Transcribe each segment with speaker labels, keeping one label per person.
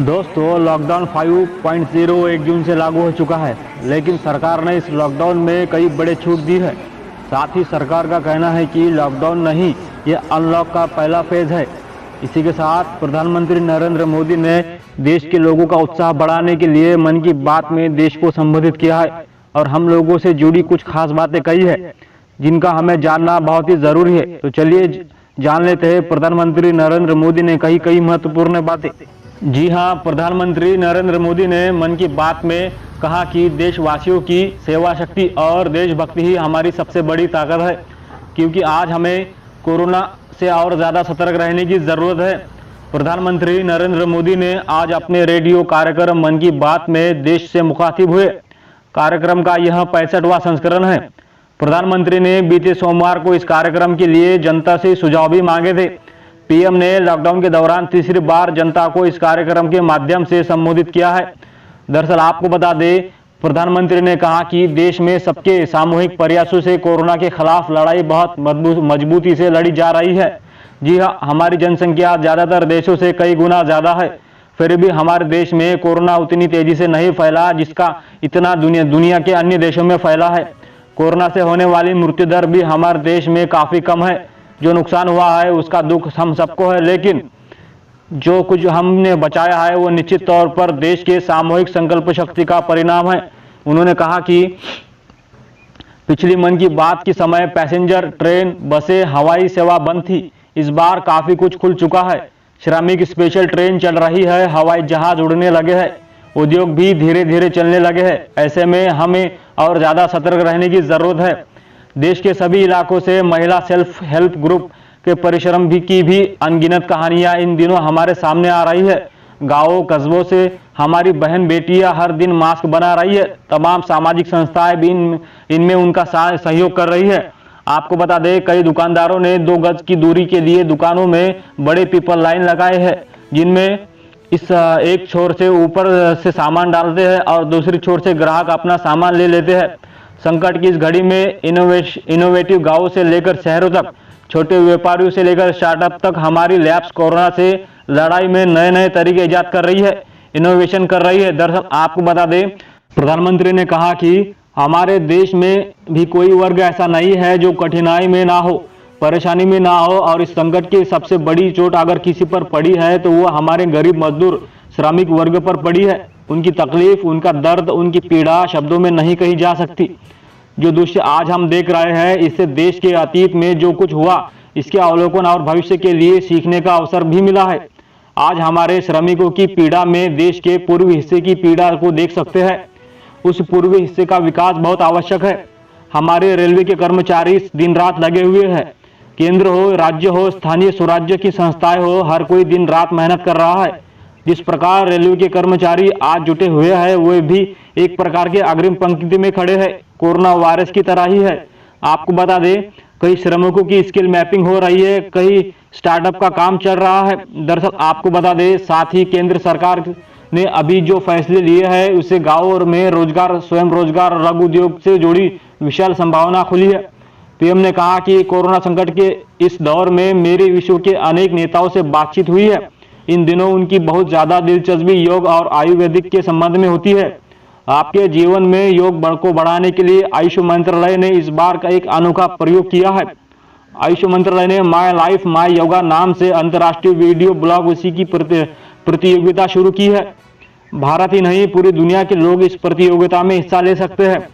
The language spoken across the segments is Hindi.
Speaker 1: दोस्तों, लॉकडाउन 5.0 1 जून से लागू हो चुका है, लेकिन सरकार ने इस लॉकडाउन में कई बड़े छूट दी है। साथ ही सरकार का कहना है कि लॉकडाउन नहीं, ये अनलॉक का पहला फेज है। इसी के साथ प्रधानमंत्री नरेंद्र मोदी ने देश के लोगों का उत्साह बढ़ाने के लिए मन की बात में देश को संबोधित किया है और हम लोगों से जुड़ी कुछ खास बातें कही है, जिनका हमें जानना बहुत ही जरूरी है। तो चलिए जान लेते हैं प्रधानमंत्री नरेंद्र मोदी ने कई महत्वपूर्ण बातें। जी हाँ, प्रधानमंत्री नरेंद्र मोदी ने मन की बात में कहा कि देशवासियों की सेवा शक्ति और देशभक्ति ही हमारी सबसे बड़ी ताकत है, क्योंकि आज हमें कोरोना से और ज़्यादा सतर्क रहने की ज़रूरत है। प्रधानमंत्री नरेंद्र मोदी ने आज अपने रेडियो कार्यक्रम मन की बात में देश से मुखातिब हुए। कार्यक्रम का यह 65वां संस्करण है। प्रधानमंत्री ने बीते सोमवार को इस कार्यक्रम के लिए जनता से सुझाव भी मांगे थे। पीएम ने लॉकडाउन के दौरान तीसरी बार जनता को इस कार्यक्रम के माध्यम से संबोधित किया है। दरअसल आपको बता दें, प्रधानमंत्री ने कहा कि देश में सबके सामूहिक प्रयासों से कोरोना के खिलाफ लड़ाई बहुत मजबूती से लड़ी जा रही है। जी हाँ, हमारी जनसंख्या ज्यादातर देशों से कई गुना ज्यादा है, फिर भी हमारे देश में कोरोना उतनी तेजी से नहीं फैला जिसका इतना दुनिया के अन्य देशों में फैला है। कोरोना से होने वाली मृत्यु दर भी हमारे देश में काफी कम है। जो नुकसान हुआ है उसका दुख हम सबको है, लेकिन जो कुछ हमने बचाया है वो निश्चित तौर पर देश के सामूहिक संकल्प शक्ति का परिणाम है। उन्होंने कहा कि पिछली मन की बात के समय पैसेंजर ट्रेन, बसें, हवाई सेवा बंद थी। इस बार काफी कुछ खुल चुका है। श्रमिक स्पेशल ट्रेन चल रही है, हवाई जहाज उड़ने लगे हैं, उद्योग भी धीरे धीरे चलने लगे हैं। ऐसे में हमें और ज्यादा सतर्क रहने की जरूरत है। देश के सभी इलाकों से महिला सेल्फ हेल्प ग्रुप के परिश्रम की भी अनगिनत कहानियां इन दिनों हमारे सामने आ रही है। गांवों कस्बों से हमारी बहन बेटियां हर दिन मास्क बना रही है। तमाम सामाजिक संस्थाएं भी इनमें उनका सहयोग कर रही है। आपको बता दें, कई दुकानदारों ने 2 गज की दूरी के लिए दुकानों में बड़े पीपल लाइन लगाए हैं, जिनमें इस एक छोर से ऊपर से सामान डालते हैं और दूसरी छोर से ग्राहक अपना सामान ले लेते हैं। संकट की इस घड़ी में इनोवेटिव गांवों से लेकर शहरों तक, छोटे व्यापारियों से लेकर स्टार्टअप तक हमारी लैब्स कोरोना से लड़ाई में नए नए तरीके इजाद कर रही है, इनोवेशन कर रही है। दरअसल आपको बता दें, प्रधानमंत्री ने कहा कि हमारे देश में भी कोई वर्ग ऐसा नहीं है जो कठिनाई में ना हो, परेशानी में ना हो, और इस संकट की सबसे बड़ी चोट अगर किसी पर पड़ी है तो वो हमारे गरीब मजदूर श्रमिक वर्ग पर पड़ी है। उनकी तकलीफ, उनका दर्द, उनकी पीड़ा शब्दों में नहीं कही जा सकती। जो दृश्य आज हम देख रहे हैं, इससे देश के अतीत में जो कुछ हुआ इसके अवलोकन और भविष्य के लिए सीखने का अवसर भी मिला है। आज हमारे श्रमिकों की पीड़ा में देश के पूर्वी हिस्से की पीड़ा को देख सकते हैं। उस पूर्वी हिस्से का विकास बहुत आवश्यक है। हमारे रेलवे के कर्मचारी दिन रात लगे हुए हैं। केंद्र हो, राज्य हो, स्थानीय स्वराज्य की संस्थाएं हो, हर कोई दिन रात मेहनत कर रहा है। जिस प्रकार रेलवे के कर्मचारी आज जुटे हुए हैं, वे भी एक प्रकार के अग्रिम पंक्ति में खड़े हैं। कोरोना वायरस की तरह ही है। आपको बता दें, कई श्रमिकों की स्किल मैपिंग हो रही है, कई स्टार्टअप का काम चल रहा है। दरअसल आपको बता दें, साथ ही केंद्र सरकार ने अभी जो फैसले लिए हैं उससे गाँव में रोजगार, स्वयं रोजगार, लघु उद्योग से जुड़ी विशाल संभावना खुली है। पीएम ने कहा कि कोरोना संकट के इस दौर में मेरे विश्व के अनेक नेताओं से बातचीत हुई है। इन दिनों उनकी बहुत ज्यादा दिलचस्पी योग और आयुर्वेदिक के संबंध में होती है। आपके जीवन में योग को बढ़ाने के लिए आयुष मंत्रालय ने इस बार का एक अनोखा प्रयोग किया है। आयुष मंत्रालय ने माय लाइफ माय योगा नाम से अंतर्राष्ट्रीय वीडियो ब्लॉग उसी की प्रतियोगिता शुरू की है। भारत ही नहीं, पूरी दुनिया के लोग इस प्रतियोगिता में हिस्सा ले सकते हैं।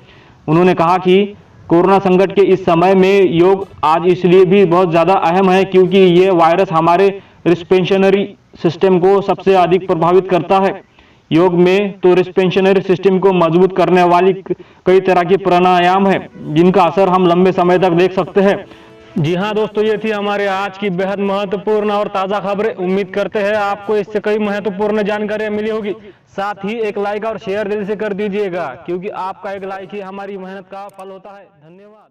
Speaker 1: उन्होंने कहा कि कोरोना संकट के इस समय में योग आज इसलिए भी बहुत ज्यादा अहम है क्योंकि ये वायरस हमारे रिस्पिरेशनरी सिस्टम को सबसे अधिक प्रभावित करता है। योग में तो रिस्पिरेशनरी सिस्टम को मजबूत करने वाली कई तरह के प्राणायाम है, जिनका असर हम लंबे समय तक देख सकते हैं। जी हाँ दोस्तों, ये थी हमारे आज की बेहद महत्वपूर्ण और ताज़ा खबरें। उम्मीद करते हैं आपको इससे कई महत्वपूर्ण जानकारियां मिली होगी। साथ ही एक लाइक और शेयर दिल से कर दीजिएगा, क्योंकि आपका एक लाइक ही हमारी मेहनत का फल होता है। धन्यवाद।